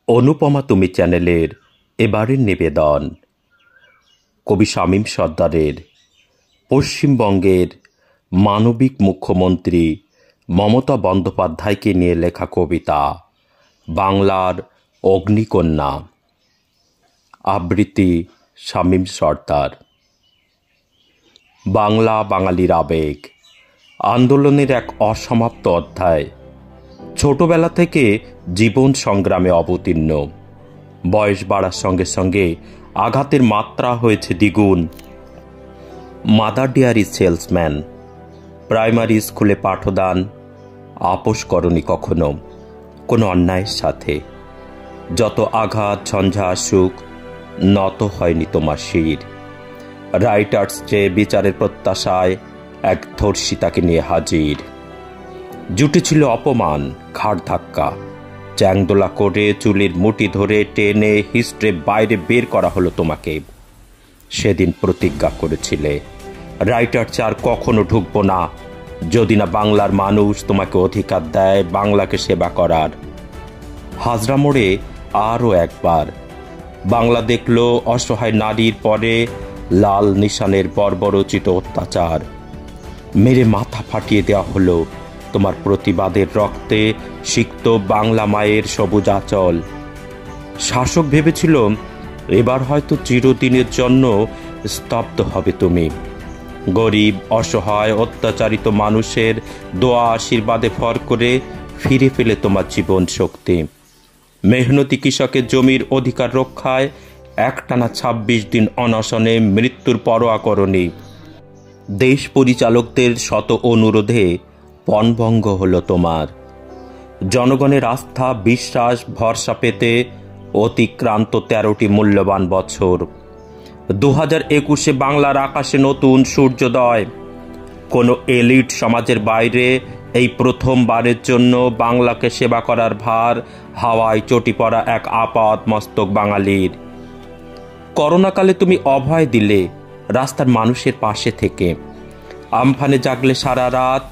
অনুপমা তুমি চ্যানেলের এবারের নিবেদন কবি শামীম সর্দারের পশ্চিমবঙ্গের মানবিক মুখ্যমন্ত্রী মমতা বন্দ্যোপাধ্যায়কে নিয়ে লেখা কবিতা বাংলার অগ্নিকন্যা। আবৃত্তি শামীম সর্দার। বাংলা বাঙালির আবেগ, আন্দোলনের এক অসমাপ্ত অধ্যায়। ছোটবেলা থেকে জীবন সংগ্রামে অবতীর্ণ, বয়স বাড়ার সঙ্গে সঙ্গে আঘাতের মাত্রা হয়েছে দ্বিগুণ। মাদার ডেয়ারি সেলসম্যান, প্রাইমারি স্কুলে পাঠদান, আপোষ করনি কখনো কোনো অন্যায়ের সাথে। যত আঘাত ঝঞ্ঝা আসুক, নত হয়নি তোমার শির। রাইটার্স যে বিচারের প্রত্যাশায় এক ধর্ষিতাকে নিয়ে হাজির। জুটেছিল অপমান, ঘাড় ধাক্কা, চ্যাংদোলা করে চুলের মুঠি ধরে টেনে হিস্ট্রে বাইরে বের করা হলো তোমাকে। সেদিন প্রতিজ্ঞা করেছিলে, রাইটার্স আর কখনো ঢুকবো না যদি না বাংলার মানুষ তোমাকে অধিকার দেয় বাংলাকে সেবা করার। হাজরা মোড়ে আরও একবার বাংলা দেখল অসহায় নারীর পরে লাল নিশানের বর্বরচিত অত্যাচার। মেরে মাথা ফাটিয়ে দেওয়া হলো তোমার প্রতিবাদের রক্তে সিক্ত বাংলা মায়ের সবুজ আঁচল। শাসক ভেবেছিল এবার হয়তো চিরদিনের জন্য স্তব্ধ হবে তুমি। গরিব অসহায় অত্যাচারিত মানুষের দোয়া আশীর্বাদে ভর করে ফিরে পেলে তোমার জীবন শক্তি। মেহনতি কৃষকের জমির অধিকার রক্ষায় একটানা ২৬ দিন অনশনে মৃত্যুর পরোয়া করনি। দেশ পরিচালকদের শত অনুরোধে পণভঙ্গ হলো তোমার। জনগণের আস্থা বিশ্বাস ভরসা পেতে অতিক্রান্ত ১৩টি মূল্যবান বছর। ২০২১ বাংলার আকাশে নতুন সূর্যোদয়। কোনো এলিট সমাজের বাইরে এই প্রথমবারের জন্য বাংলাকে সেবা করার ভার হাওয়ায় চটি পড়া এক আপাত মস্তক বাঙালির। করোনাকালে তুমি অভয় দিলে রাস্তার মানুষের পাশে থেকে। আমফানে জাগলে সারা রাত,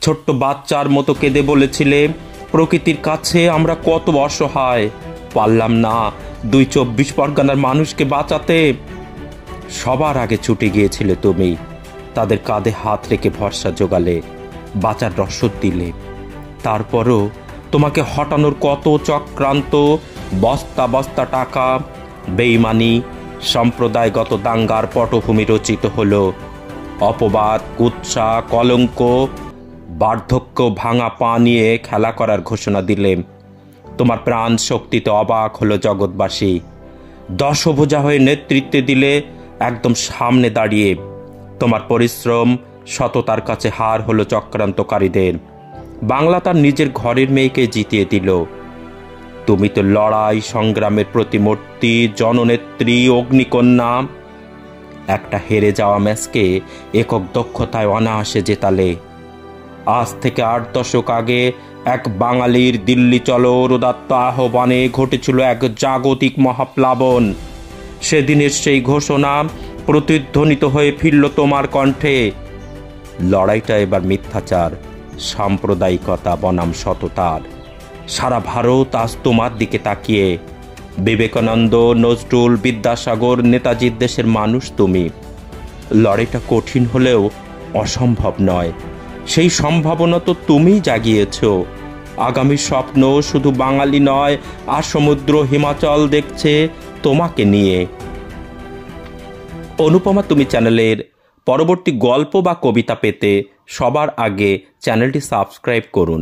ছোট্ট বাচ্চার মতো কেঁদে বলেছিলে প্রকৃতির কাছে আমরা কত অসহায়, পারলাম না ২৪ পরগনার মানুষকে বাঁচাতে। সবার আগে ছুটে গিয়েছিলে তুমি, তাদের কাঁধে হাত রেখে ভরসা জোগালে, বাঁচার রসদ দিলে। তারপরও তোমাকে হটানোর কত চক্রান্ত, বস্তা বস্তা টাকা, বেইমানি, সম্প্রদায়গত দাঙ্গার পটভূমি রচিত হলো। অপবাদ, কুৎসা, কলঙ্ক, বার্ধক্য, ভাঙা পা নিয়ে খেলা করার ঘোষণা দিলে। তোমার প্রাণ শক্তিতে অবাক হলো জগৎবাসী। দশভুজা হয়ে নেতৃত্বে দিলে একদম সামনে দাঁড়িয়ে। তোমার পরিশ্রম সততার কাছে হার হলো চক্রান্তকারীদের। বাংলা তার নিজের ঘরের মেয়েকে জিতিয়ে দিল। তুমি তো লড়াই সংগ্রামের প্রতিমূর্তি, জননেত্রী, অগ্নিকন্যা। একটা হেরে যাওয়া ম্যাচকে একক দক্ষতায় অনায়াসে জেতালে। আজ থেকে ৮ দশক আগে এক বাঙালির দিল্লি চলো উদাত্ত আহ্বানে ঘটেছিল এক জাগতিক মহাপ্লাবন। সেদিনের সেই ঘোষণা প্রতিধ্বনিত হয়ে ফিরল তোমার কণ্ঠে। লড়াইটা এবার মিথ্যাচার, সাম্প্রদায়িকতা বনাম সততার। সারা ভারত আজ তোমার দিকে তাকিয়ে। বিবেকানন্দ, নজরুল, বিদ্যাসাগর, নেতাজির দেশের মানুষ তুমি। লড়াইটা কঠিন হলেও অসম্ভব নয়। সেই সম্ভাবনা তো তুমিই জাগিয়েছ। আগামী স্বপ্ন শুধু বাঙালি নয়, আর সমুদ্র হিমাচল দেখছে তোমাকে নিয়ে। অনুপমা তুমি চ্যানেলের পরবর্তী গল্প বা কবিতা পেতে সবার আগে চ্যানেলটি সাবস্ক্রাইব করুন।